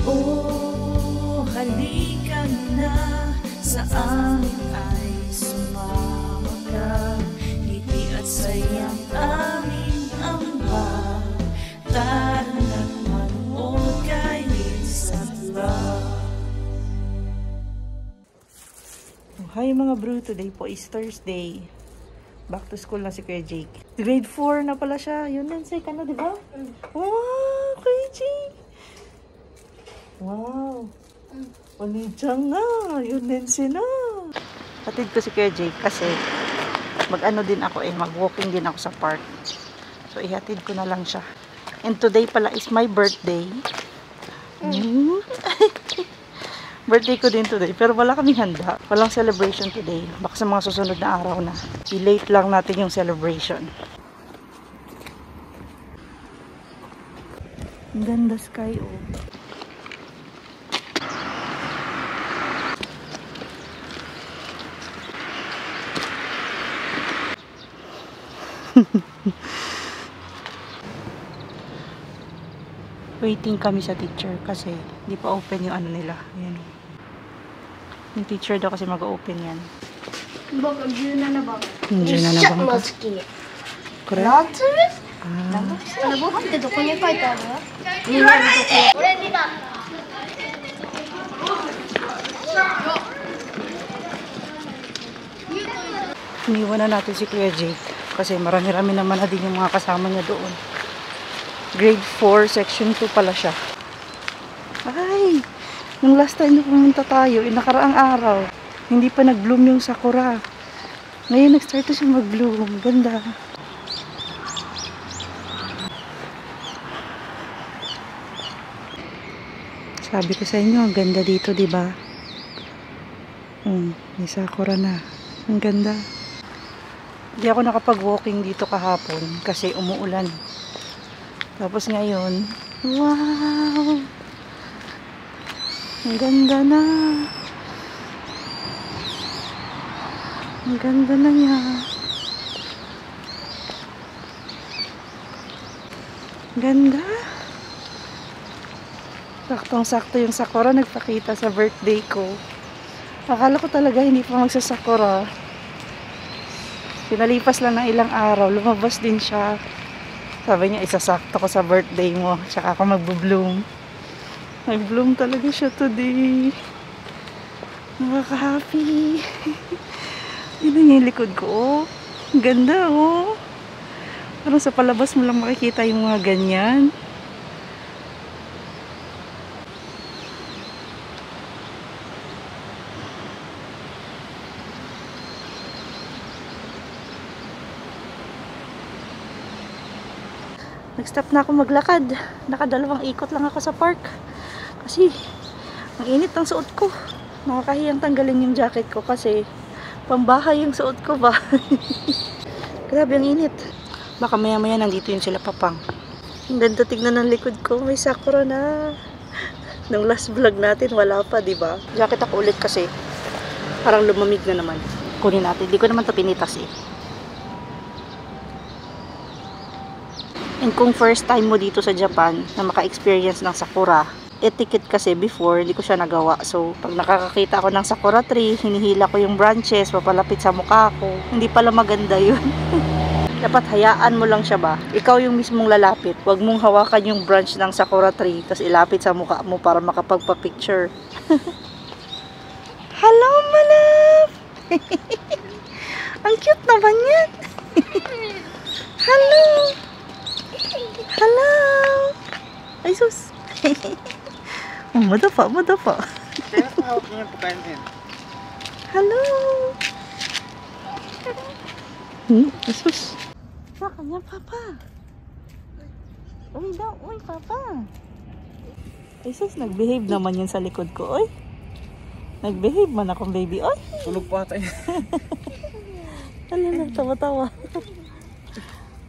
Oh, halika na, sa amin ay sumama ka. Ngiti at sayang aming ambag. Tara na't manood kay Lisa Vlog. Hi mga bro, today po is Thursday. Back to school na si Kuya Jake. Grade 4 na pala siya. Yun lang, say ka na, diba? Wow, Kuya Jake! Wow! Panijang na! Yun din sila! Hatid ko si Kuya Jake kasi mag-ano din ako mag-walking din ako sa park. So, ihatid ko na lang siya. And today pala is my birthday. Birthday ko din today, pero wala kaming handa. Walang celebration today. Baka sa mga susunod na araw na. I-late lang natin yung celebration. Ang ganda sky, oh. Waiting kami sa teacher kasi di pa open yung ano nila. Ayan. Yung teacher daw kasi mag-open yan. Baka June na ba? June na ba? Correct? Ano ba? Dito ko niya kahit ano? Hindi na. Iniwan na natin si Kuya Jake kasi marami-rami naman na din yung mga kasama niya doon. Grade 4, section 2 pala siya. Ay! Nung last time na pumunta tayo, nakaraang araw, hindi pa nag-bloom yung sakura. Ngayon nag-start na siya mag-bloom. Ganda. Sabi ko sa inyo, ang ganda dito, diba? May sakura na. Ang ganda. Hindi ako nakapag-walking dito kahapon kasi umuulan. Tapos ngayon, wow! Ang ganda na. Ang ganda na niya. Ganda. Saktong-sakto yung sakura nagpakita sa birthday ko. Akala ko talaga hindi pa magsasakura. Pinalipas lang ng ilang araw, lumabas din siya. Sabi niya, isasakto ko sa birthday mo. Tsaka ako mag-bloom. Nag-bloom talaga siya today. Nakaka-happy. Yun niya yung likod ko. Oh. Ang ganda, oh. Parang sa palabas mo lang makikita yung mga ganyan. Nag-stop na ako maglakad. Nakadalawang ikot lang ako sa park. Kasi, ang init ang suot ko. Nakakahiyang tanggalin yung jacket ko kasi pambahay yung suot ko ba. Grabe ang init. Baka maya-maya nandito yung sila papang. Ang ganda tignan ng likod ko. May sakura na. Nung last vlog natin, wala pa, diba? Jacket ako ulit kasi parang lumamig na naman. Kunin natin. Di ko naman ito pinitas eh. And kung first time mo dito sa Japan na maka-experience ng sakura, etiquette kasi before, hindi ko siya nagawa. So, pag nakakakita ako ng sakura tree, hinihila ko yung branches, papalapit sa mukha ko. Hindi pala maganda yun. Dapat hayaan mo lang siya ba? Ikaw yung mismong lalapit. Huwag mong hawakan yung branch ng sakura tree, tapos ilapit sa mukha mo para makapagpa-picture. Hello, malap! Ang cute naman yan! Hello! Hello! Ay, sus! Madapa, madapa. Kaya hawak niya yung pagkain din. Hello! Sus! Sa kanya, papa. Uy daw, uy, papa. Ay, sus, nag-behave naman yun sa likod ko, uy. Nag-behave man akong baby, uy. Tulog pa tayo. Ano na, tawa-tawa.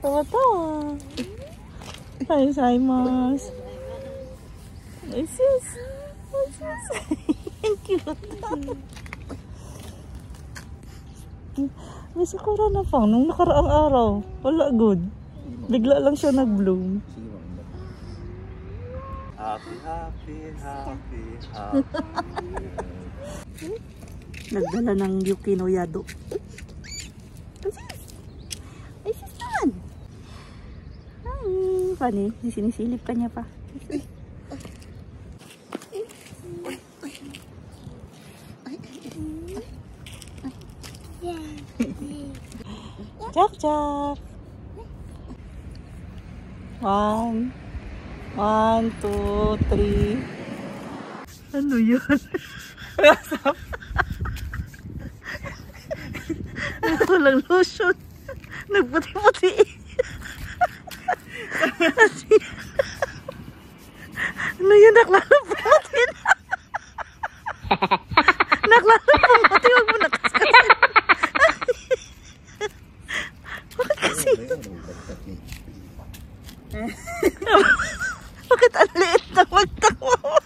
Tawa-tawa. Ay, saymas. Ay, sus. Ay, sus. Ang cute. May sakura na pang nung nakaraang araw. Wala good. Bigla lang siya nag-bloom. Happy, happy, happy, happy. Nagdala ng Yukino Yado. Ay, sis naman. Ay, funny. Sinisilip ka niya pa. Chak chak. 1, 2, 3. Ano yun? Walang lotion. Nagputi-puti. Ano yun? Naklalapumutin. Naklalapumutin. Huwag mo nakaskasin. Bakit kasi? Bakit ang liit na magtawa?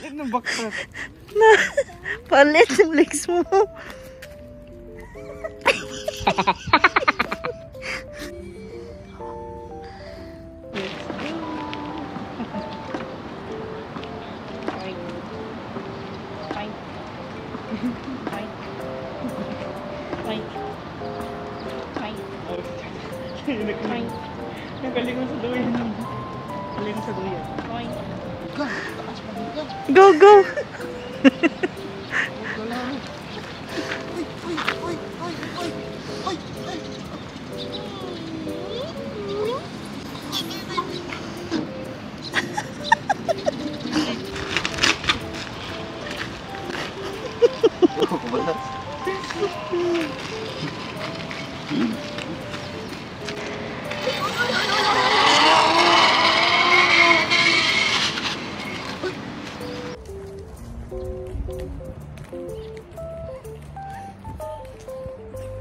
Liit ng bakit? Na, palit yung legs mo. Galing mo sa duyan. Galing sa duyan. Go, go!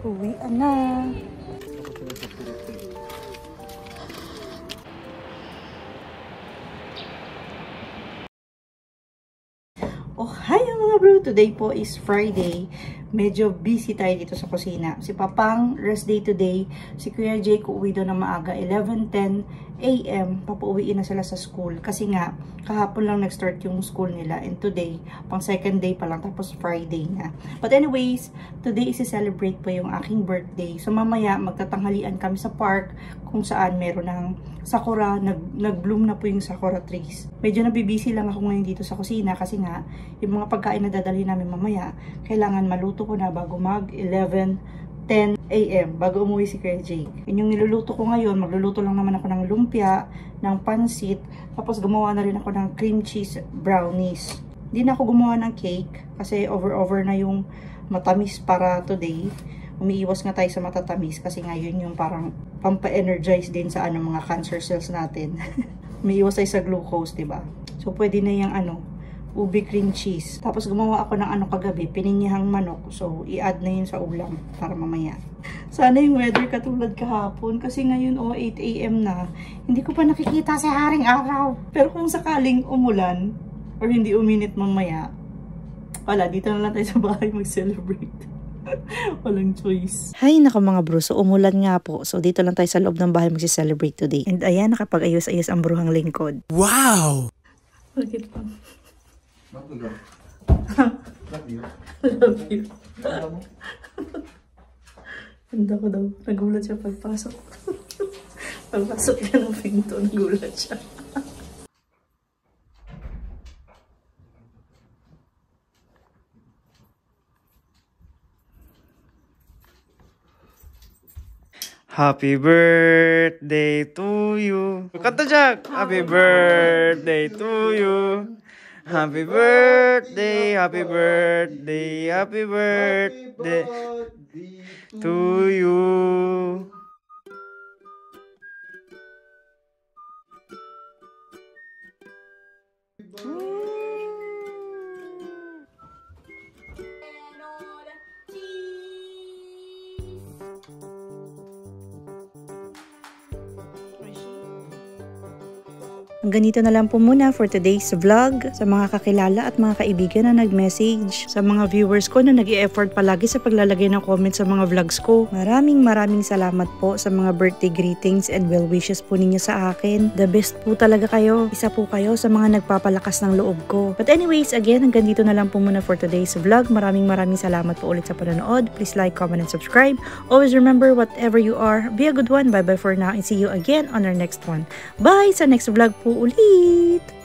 Uwian na. Oh, hi mga bro! Today po is Friday. Medyo busy tayo dito sa kusina. Si Papang, rest day today. Si Kuya Jake uuwi daw na maaga, 11:10 AM. Papauwiin na sila sa school. Kasi nga, kahapon lang nag-start yung school nila. And today, pang second day pa lang, tapos Friday na. But anyways, today is celebrate po yung aking birthday. So mamaya, magtatanghalian kami sa park kung saan meron ng sakura. Nag-bloom na po yung sakura trees. Medyo nabibisi lang ako ngayon dito sa kusina kasi nga, yung mga pagkain na dadalhin namin mamaya, kailangan maluto ko na bago mag 11:10 AM, bago umuwi si Kuya Jake. Yun yung niluluto ko ngayon. Magluluto lang naman ako ng lumpia, ng pansit, tapos gumawa na rin ako ng cream cheese brownies. Hindi na ako gumawa ng cake kasi over na yung matamis para today. Umiiwas nga tayo sa matatamis kasi nga yun yung parang pampa-energize din sa mga cancer cells natin. Umiiwas tayo sa glucose, diba? So pwede na yung ubi cream cheese. Tapos gumawa ako ng kagabi, pininyahang manok. So, i-add na yun sa ulam para mamaya. Sana yung weather katulad kahapon. Kasi ngayon, 8 AM na. Hindi ko pa nakikita si haring araw. Pero kung sakaling umulan, or hindi uminit mamaya, wala, dito na lang tayo sa bahay mag-celebrate. Walang choice. Hay nako mga bro, so umulan nga po. So dito lang tayo sa loob ng bahay mag-celebrate today. And ayan, nakapag-ayos-ayos ang bruhang lingkod. Wow! Bakit pa? Love you. Love you. Ganda ko daw. Nagulat siya pagpasok. Pagpasok niya ng pinto, nagulat siya. Happy birthday to you. Kanta Jack. Happy birthday to you. Happy birthday, happy birthday, happy birthday to you. Hanggang dito na lang po muna for today's vlog. Sa mga kakilala at mga kaibigan na nag-message, sa mga viewers ko na nag-i-effort palagi sa paglalagay ng comments sa mga vlogs ko, maraming salamat po sa mga birthday greetings and well wishes po ninyo sa akin. The best po talaga kayo. Isa po kayo sa mga nagpapalakas ng loob ko. But anyways, again, hanggang dito na lang po muna for today's vlog. Maraming salamat po ulit sa panonood. Please like, comment, and subscribe. Always remember, whatever you are, be a good one. Bye-bye for now and see you again on our next one. Bye! Sa next vlog po ulit!